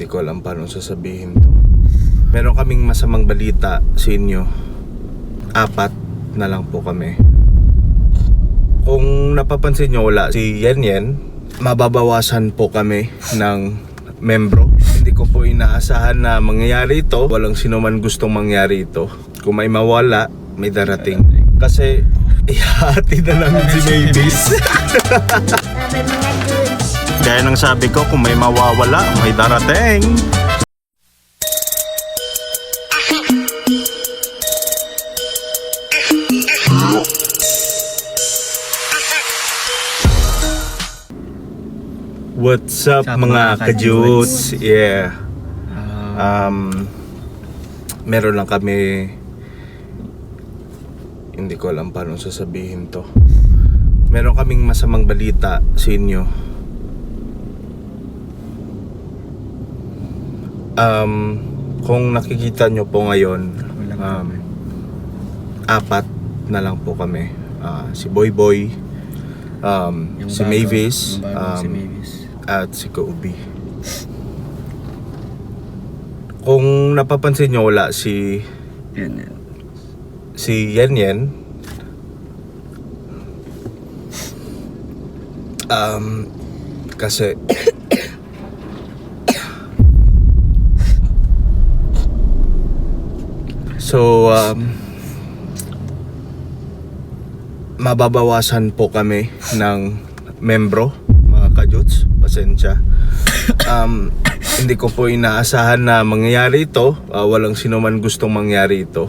ko alam paano sasabihin to. Meron kaming masamang balita sa inyo. 4 na lang po kami. Kung napapansin nyo, wala si Yen. Mababawasan po kami ng membro. Hindi ko po inaasahan na mangyayari ito. Walang sino man gustong mangyari ito. Kung may mawala, may darating. Kasi ihati na namin si Mavis. Kaya nang sabi ko, kung may mawawala, may darating. What's up mga kajuts? Yeah. Meron lang kami, hindi ko alam paano sasabihin to. Meron kaming masamang balita sa inyo. Kung nakikita nyo po ngayon, 4 na lang po kami. Si Boy, si Mavis, at si Kaubi. Kung napapansin nyo, wala si Yen. Kasi so mababawasan po kami ng membro, mga kajuts. Pasensya. Hindi ko po inaasahan na mangyayari ito. Walang sino man gustong mangyari ito.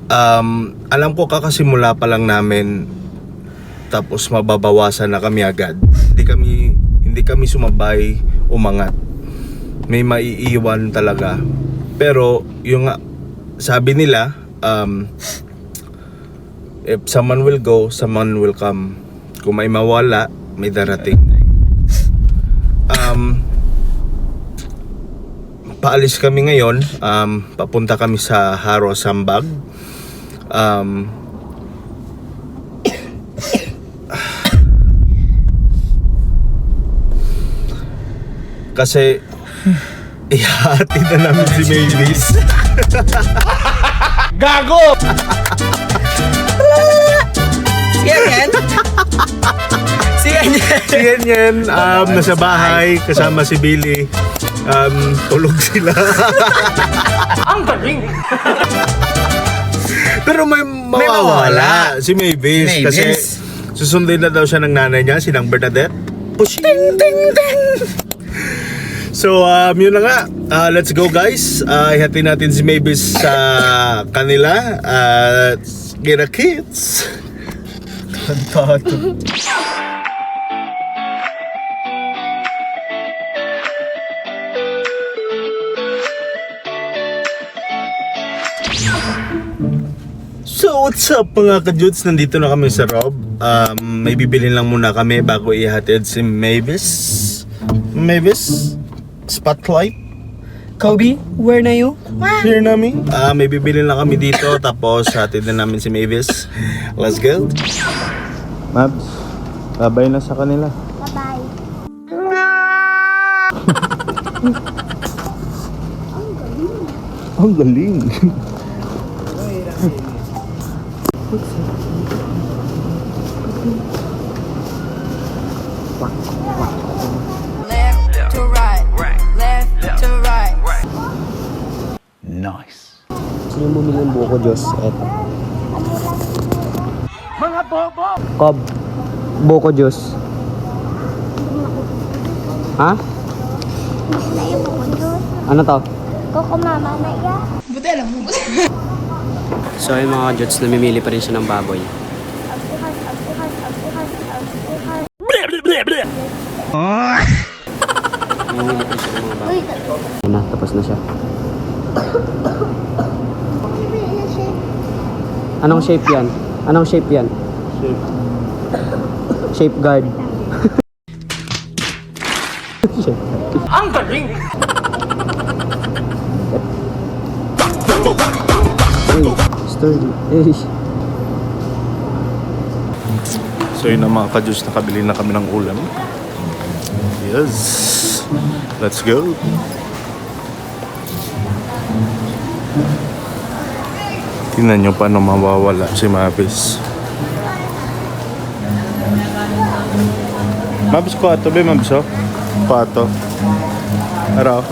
Alam ko kakasimula pa lang namin, tapos mababawasan na kami agad. Hindi kami sumabay umangat. May maiiwan talaga. Pero yung sabi nila, if someone will go, someone will come. Kung may mawala, may darating. Paalis kami ngayon. Papunta kami sa Haro Sambag. Kasi ihati na namin si Mavis. Gago! Si Yen. Nasa bahay kasama si Billy. Tulog sila. Ang galing! Pero may mawawala si Mavis. Kasi susundin na daw siya ng nanay niya, sinang Bernadette. Pushing! Ding, ding, ding! So yun na nga. Let's go guys. Ihati natin si Mavis sa kanila. Get a kids. Kantado. So what's up mga kajuts? Nandito na kami sa Rob. May bibilin lang muna kami bago ihatid si Mavis. Spotlight. Kobe, where na you? Here namin. May bibilin lang kami dito. Tapos hatid na namin si Mavis. Let's go. Mabs, babay na sa kanila. Bye-bye. Ang galing. Left to right, left to right. Nice. Gusto nyo bumili ng buko, Diyos? Eto. Mga bobo! Cobb. Buko, Diyos. Ha? Na yung bukod. Ano to? Koko mama na iya. So yung mga Jots, namimili pa rin siya ng baboy. Agpuhan. Namimili pa rin siya ng mga baboy. Uy, Ayan na, tapos na siya. Anong shape yan? Shape guard. Ang galing! Uy, sturdy. So yun ang mga kajuts, nakabili na kami ng ulam. Yes. Let's go. Tingnan nyo paano mawawala si Mabis. Mabis ko ato ba, Mabis oh? Ko ato. Araw.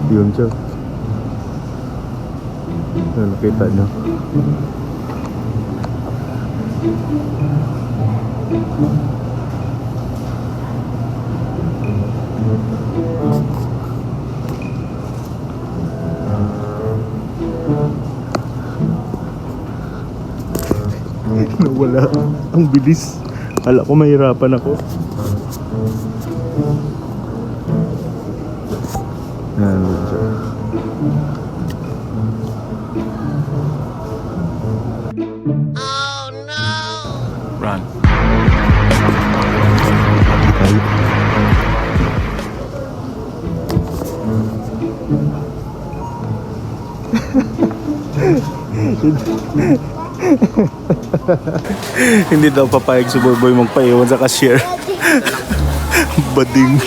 Yun siya. Ano, nakita nyo? Nawala. Ang bilis. Kala ko mahirapan ako. Ano siya? Run. Hindi daw papayag si Boy magpaiwan sa cashier. Bading.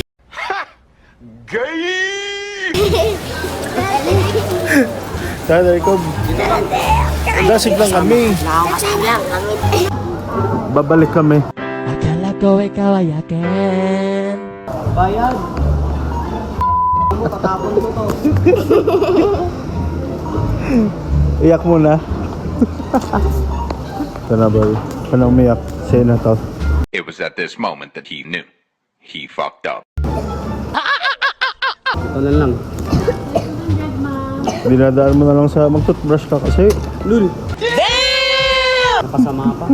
Tatay ko. Dasig lang kami. Babalik kami. Akala ko ikaw ay akin. Bayad. Mo tatapon ko to. Iyak muna. Sana ba? Anong umiyak? Sa'yo na to. It was at this moment that he knew. He fucked up. Tulan lang. Dinadaan mo na lang sa mag-toothbrush ka kasi. Lul. Nakasama pa.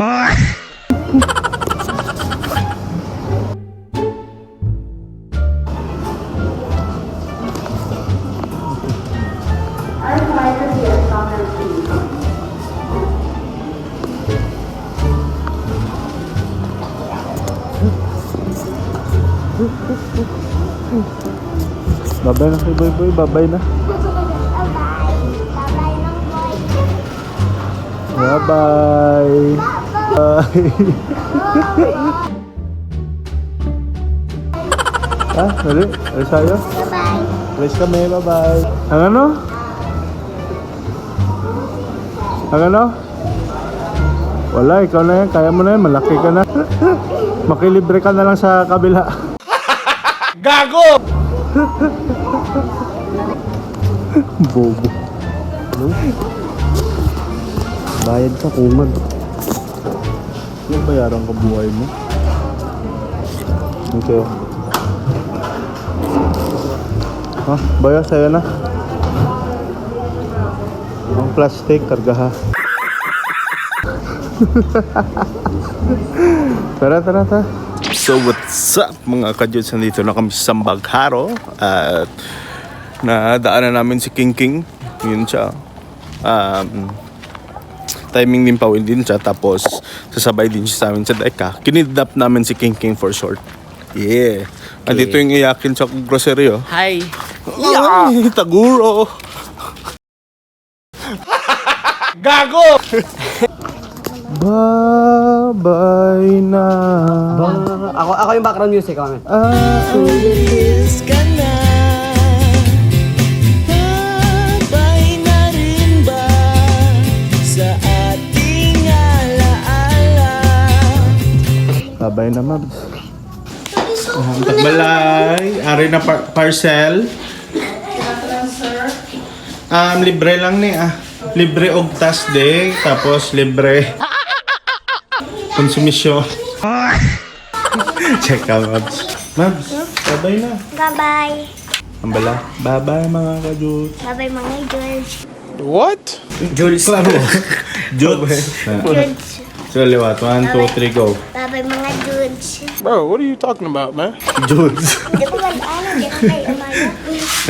Babay na kay Boy. Babay na. Bye-bye. Bye. Dali. Alis tayo. Bye-bye. Alis kami. Bye-bye. Ang ano? Ang ano? Wala, ikaw na yan. Kaya mo na yan. Malaki ka na. Makilibre ka na lang sa kabila. Gago! Bobo. Bayad ka kumag. Yung bayaran ka buhay mo. Dito. Ha? Baya, sa'yo na. Ang plastic, karga ha. Tara. So what's up mga kadyos? Nandito na kami sa Sambagharo. At nadaanan namin si King. Yun siya. Timing din pa din siya. Tapos sasabay din siya sa amin sa Deka. Kinidnap namin si King for short. Yeah. Nandito yung iyakin sa grocery oh. Hi. Ay, Taguro. Gago! Bye-bye na. Ako yung background music, kami. Umalis ka na. Babay na rin ba sa ating alaala? Bye-bye na, Mabs. Balay. Ari na parcel. Libre lang ni Libre og tas day. Tapos libre konsumisyon. Check out, Mabs. Mabs, bye-bye na. Bye-bye. Ang bala. Bye-bye mga ka-Jules. Bye-bye mga George. Jules. Claro. Jules. George. So, liwat. 1, 2, 3, go. Bye-bye mga George. Bro, what are you talking about, man? Jules. Hindi ko mag-ano. Hindi ko kayo umayo.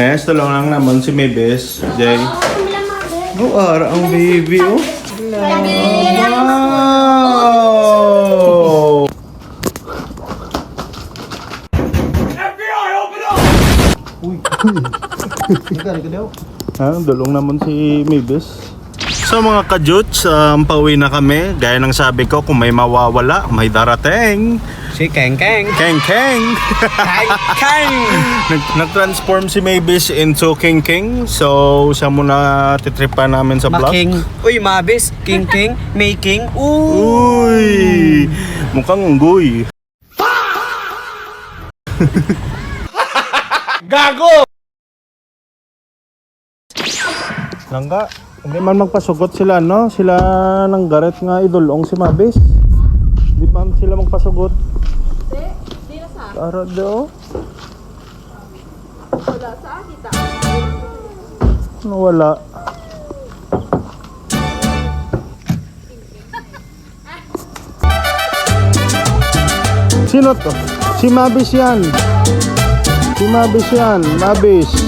Next, tulong lang naman si Maybes. Jay. Ako nila mga George. Oh, ara ang baby, oh. Wow! Dulong naman si Mavis. So mga kajuts, pauwi na kami. Gaya ng sabi ko, kung may mawawala, may darating. Si Keng Keng. Keng Keng! Keng! Nag-transform si Mavis into King King. So, siya muna titripan namin sa vlog. Making. Uy, Mabis. King King. Making. Uy! Mukhang unggoy. Gago! Langga, hindi man magpasugot sila, no? Sila ng garet nga idulong si Mabis. Di man sila magpasugot. Di na sa. Para daw. Wala sa kita. Wala. Sino to? Si Mabis yan. Si Mabis yan. Mabis.